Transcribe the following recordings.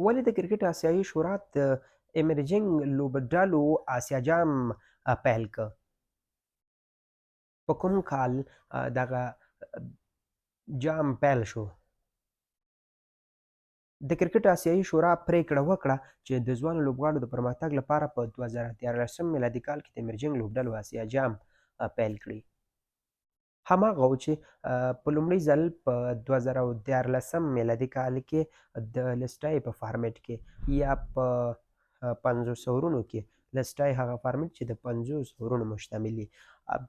ولې د کرکټ آسیایي شورا د ایمرجنګ لوبډلو آسیا جام پیل کړ؟ په کوم کال دغه جام پیل شو؟ د کرکټ آسیایي شورا پریکړه وکړه چې د ځوانو لوبغاړو د پرمختګ لپاره په 2014 میلادي کال کې د ایمرجنګ لوبډلو آسیا جام پیل کړي. هماغه و چې په لومړي ځل په 2014 میلادي کال کې د لسټای په فارمیټ کې یا په 50 اورونو کې لسټای هغه فارمیټ چې د 50 اورونو مشتمل وي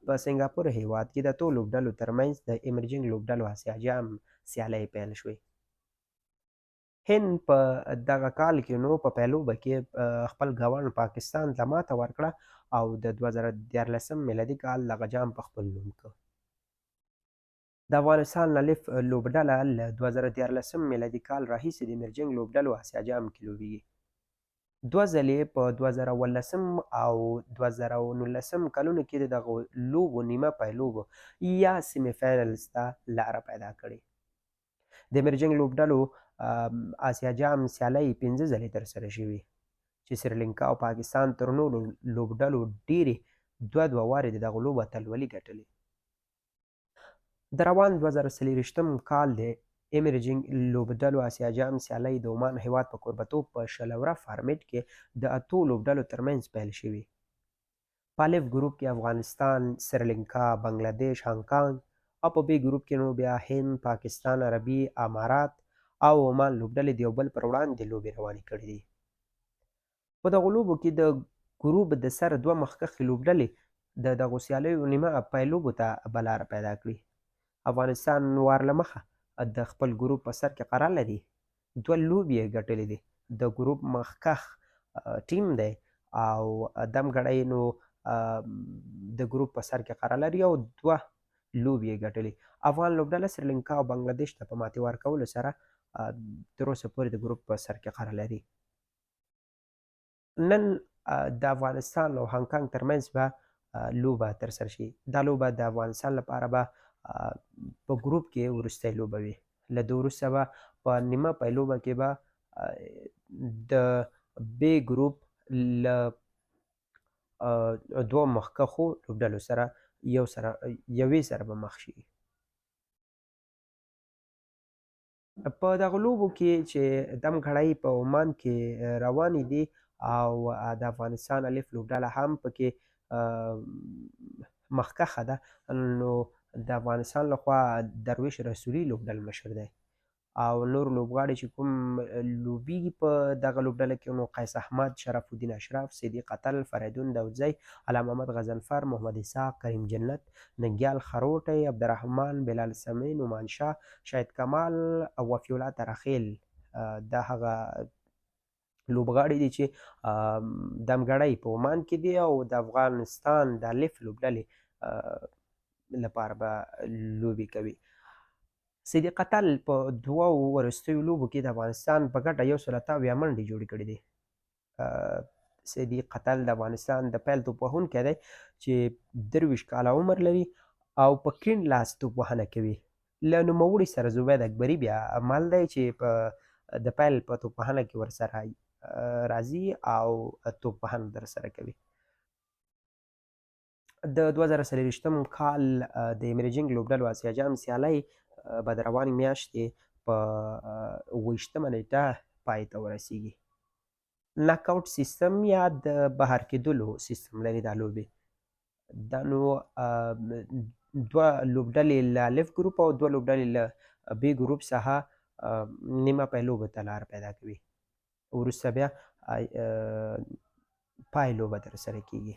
په سنګاپور هیواد کې د ټولو لوبډلو ترمنځ د ایمرجنګ لوبډلو آسیا جام سیالۍ پیل شوې. هند په دغه کال کې نو په پیلوبه کې خپل ګاونډ پاکستان ته ماته ورکړه او د 2014 میلادي کال دغه جام په خپل نوم کړ. د افغانستان الف لوبډله له 2014 میلادي کال راهیسې د ایمرجنګ لوبډلو آسیا جام کې لوبیږي. دوه ځلې په 2018 او 2019 کلونو کې د دغو لوبو نیمه پیلوبو یا سیمی فاینلز ته لاره پیدا کړې. د ایمرجنګ لوبډلو آسیا جام سیالۍ 5 ځلې ترسره شوي چې سریلانکا او پاکستان تر نورو لوبډلو ډېرې دوه وارې د دغو لوبو اتلولي ګټلې. د روان 2024 کال د ایمرجنګ لوبډلو آسیا جام سیالۍ د عمان هیواد په کوربتوب په شلوره فارمیټ کې د اتو لوبډلو ترمنځ پیل شوي. په الف ګروپ کې افغانستان، سریلانکا، بنګلادیش، هانګکانګ او په بي ګروپ کې نو بیا هند، پاکستان، عربي امارات او عمان لوبډلې د یو بل پر وړاندې لوبې روانې کړي دي. په دغو لوبو کې د ګروپ د سر دوه مخکښې لوبډلې د دغو سیالیو نیمه پیلوبو ته به لاره پیدا کړي. افغانستان وار له مخه د خپل ګروپ په سر کې قرار لري. 2 لوبې یې ګټلې دي. د ګروپ مخکښ ټیم دی او دمګړی نو د ګروپ په سر کې قرار لري او 2 لوبې یې ګټلې. افغان لوبډله سریلانکا او بنګلادیش ته په ماتې ورکولو سره تر اوسه پورې د ګروپ په سر کې قرار لري. نن د افغانستان او هانګکانګ ترمنځ به لوبه ترسره شي. دا لوبه د افغانستان لپاره به په ګروپ کې وروستۍ لوبه وي. له ده وروسته به په نیمه پیلوبه کې به د بی ګروپ له دوه مخکښو لوبډلو سره یوې سره به مخ شي. په دغه لوبو کې چې دمګړۍ په عمان کې روانې دي او د افغانستان الف لوبډله هم پکې مخکښه ده، نو د افغانستان لخوا درویش رسولي لوبډل مشر دی او نور لوبغاړي چې کوم لوبیږي په دغه لوبډله کې نو قیس احمد، شرف الدین اشرف، صدیق اتل، فریدون داودزی، علام محمد غضنفر، محمد اسحاق، کریم جنت، ننګیال خروټی، عبدالرحمن، بلال سمین، نعمان شاه، شاهد کمال او وفی الله ترخیل دا هغه لوبغاړي دي چې دمګړۍ په عمان کې دي او د افغانستان د الف لوبډلې لپاره به لوبې کوي. صدیق اتل په 2 وروستیو لوبو کې د افغانستان په ګټه 173 منډې جوړې کړې دي. صدیق اتل د افغانستان د پیل توپ وهونکی دی چې 23 کاله عمر لري او په کیڼ لاس توپ وهنه کوي. له نوموړي سره زبید اکبري بیا مل دی چې په د پیل په توپ وهنه کې ورسره راځي او توپ وهنه ترسره کوي. د 2024 کال د ایمرجنګ لوبډلو آسیا جام سیالۍ به د روانې میاشتې په 28 نیټه پای ته ورسیږي. ناک آوټ سیستم یا د بهر کېدلو سیستم لري دا لوبې. دا نو 2 لوبډلې له الف ګروپ او 2 لوبډلې له بي ګروپ څخه نیمه پیلوبو ته لار پیدا کوي. وروسته بیا پای لوبه ترسره کیږي.